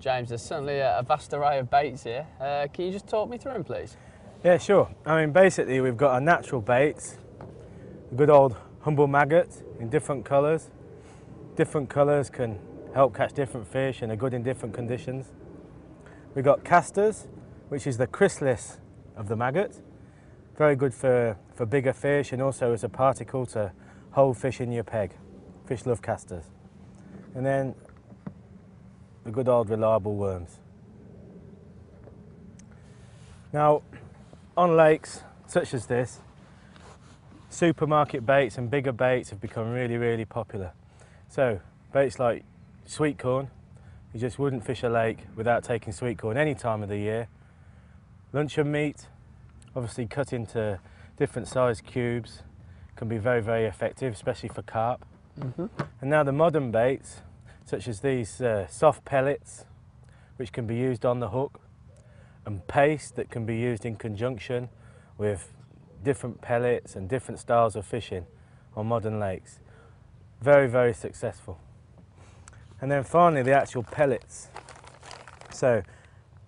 James, there's certainly a vast array of baits here. Can you just talk me through them, please? Yeah, sure. I mean, basically we've got our natural baits, a good old humble maggot in different colours. Different colours can help catch different fish and are good in different conditions. We've got casters, which is the chrysalis of the maggot. Very good for bigger fish and also as a particle to hold fish in your peg. Fish love casters. And then the good old reliable worms. Now, on lakes such as this, supermarket baits and bigger baits have become really, really popular. So, baits like sweet corn, you just wouldn't fish a lake without taking sweet corn any time of the year. Luncheon meat, obviously cut into different size cubes, can be very, very effective, especially for carp. And now the modern baits, such as these soft pellets, which can be used on the hook, and paste that can be used in conjunction with different pellets and different styles of fishing on modern lakes. Very, very successful. And then finally the actual pellets. So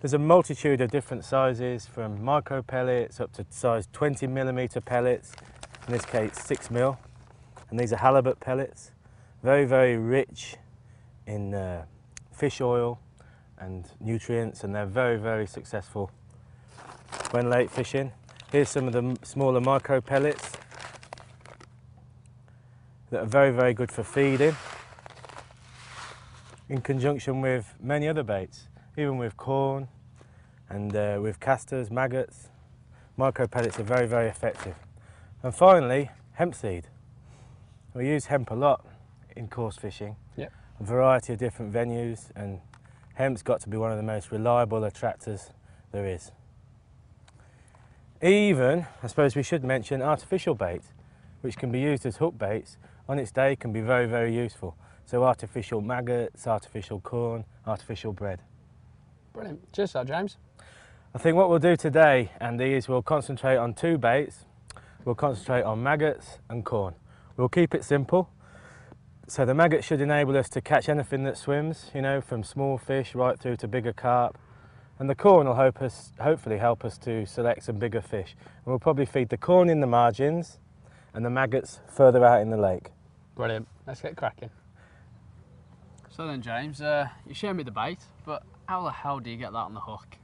there's a multitude of different sizes, from micro pellets up to size 20mm pellets, in this case 6mm, and these are halibut pellets. Very, very rich in fish oil and nutrients, and they're very, very successful when lake fishing. Here's some of the smaller micro pellets that are very, very good for feeding, in conjunction with many other baits, even with corn and with casters, maggots. Micro pellets are very, very effective. And finally, hemp seed. We use hemp a lot in coarse fishing. Yep. A variety of different venues, and hemp's got to be one of the most reliable attractors there is. Even, I suppose we should mention, artificial bait, which can be used as hook baits, on its day can be very, very useful. So artificial maggots, artificial corn, artificial bread. Brilliant. Cheers, sir, James. I think what we'll do today, Andy, is we'll concentrate on two baits. We'll concentrate on maggots and corn. We'll keep it simple. So the maggot should enable us to catch anything that swims, you know, from small fish right through to bigger carp. And the corn will hopefully help us to select some bigger fish. And we'll probably feed the corn in the margins and the maggots further out in the lake. Brilliant. Let's get cracking. So then, James, you showed me the bait, but how the hell do you get that on the hook?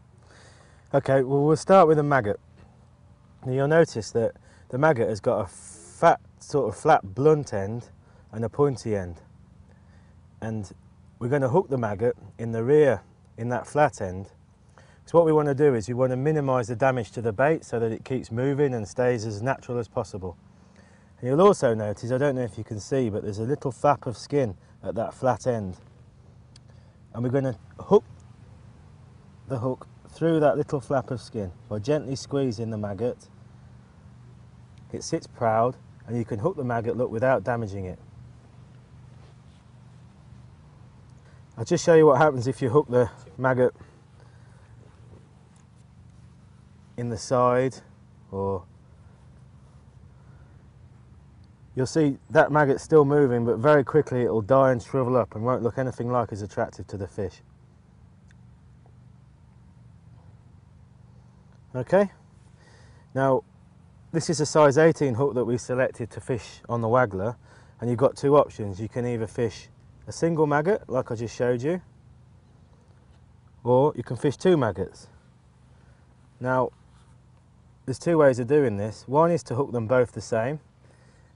Okay, well, we'll start with a maggot. Now, you'll notice that the maggot has got a fat, sort of flat blunt end and a pointy end. And we're going to hook the maggot in the rear, in that flat end. So what we want to do is we want to minimise the damage to the bait so that it keeps moving and stays as natural as possible. And you'll also notice, I don't know if you can see, but there's a little flap of skin at that flat end. And we're going to hook the hook through that little flap of skin by gently squeezing the maggot. It sits proud, and you can hook the maggot, look, without damaging it. I'll just show you what happens if you hook the maggot in the side, or you'll see that maggot still moving, but very quickly it'll die and shrivel up and won't look anything like as attractive to the fish. Okay, now this is a size 18 hook that we selected to fish on the waggler, and you've got two options. You can either fish a single maggot like I just showed you, or you can fish two maggots. Now there's two ways of doing this. One is to hook them both the same.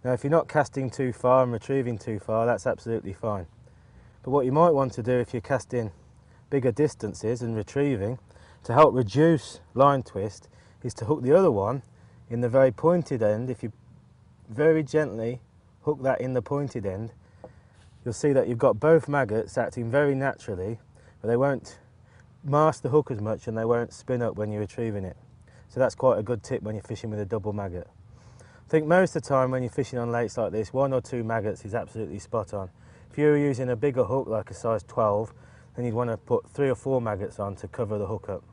Now if you're not casting too far and retrieving too far, that's absolutely fine. But what you might want to do if you're casting bigger distances and retrieving, to help reduce line twist, is to hook the other one in the very pointed end. If you very gently hook that in the pointed end, you'll see that you've got both maggots acting very naturally, but they won't mask the hook as much and they won't spin up when you're retrieving it. So that's quite a good tip when you're fishing with a double maggot. I think most of the time when you're fishing on lakes like this, one or two maggots is absolutely spot on. If you were using a bigger hook like a size 12, then you'd want to put 3 or 4 maggots on to cover the hook up.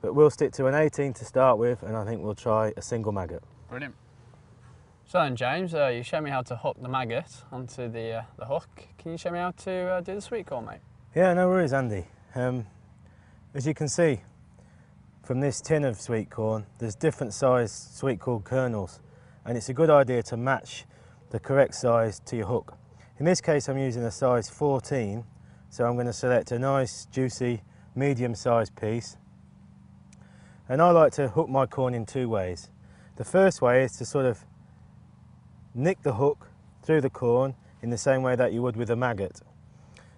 But we'll stick to an 18 to start with, and I think we'll try a single maggot. Brilliant. So then, James, you showed me how to hook the maggot onto the hook. Can you show me how to do the sweet corn, mate? Yeah, no worries, Andy. As you can see from this tin of sweet corn, there's different sized sweet corn kernels, and it's a good idea to match the correct size to your hook. In this case, I'm using a size 14, so I'm going to select a nice, juicy, medium-sized piece. And I like to hook my corn in two ways. The first way is to sort of nick the hook through the corn in the same way that you would with a maggot.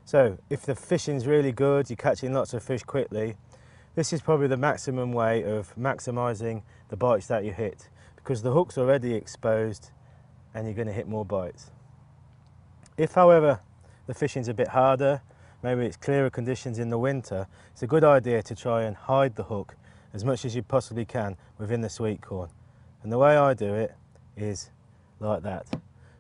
So if the fishing's really good, you're catching lots of fish quickly, this is probably the maximum way of maximising the bites that you hit, because the hook's already exposed and you're going to hit more bites. If, however, the fishing's a bit harder, maybe it's clearer conditions in the winter, it's a good idea to try and hide the hook as much as you possibly can within the sweet corn. And the way I do it is like that.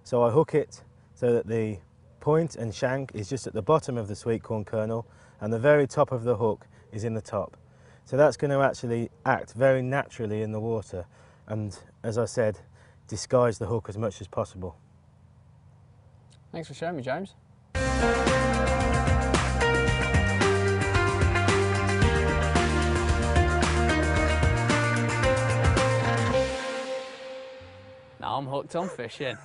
So I hook it so that the point and shank is just at the bottom of the sweet corn kernel and the very top of the hook is in the top. So that's going to actually act very naturally in the water and, as I said, disguise the hook as much as possible. Thanks for showing me, James. Now I'm hooked on fishing.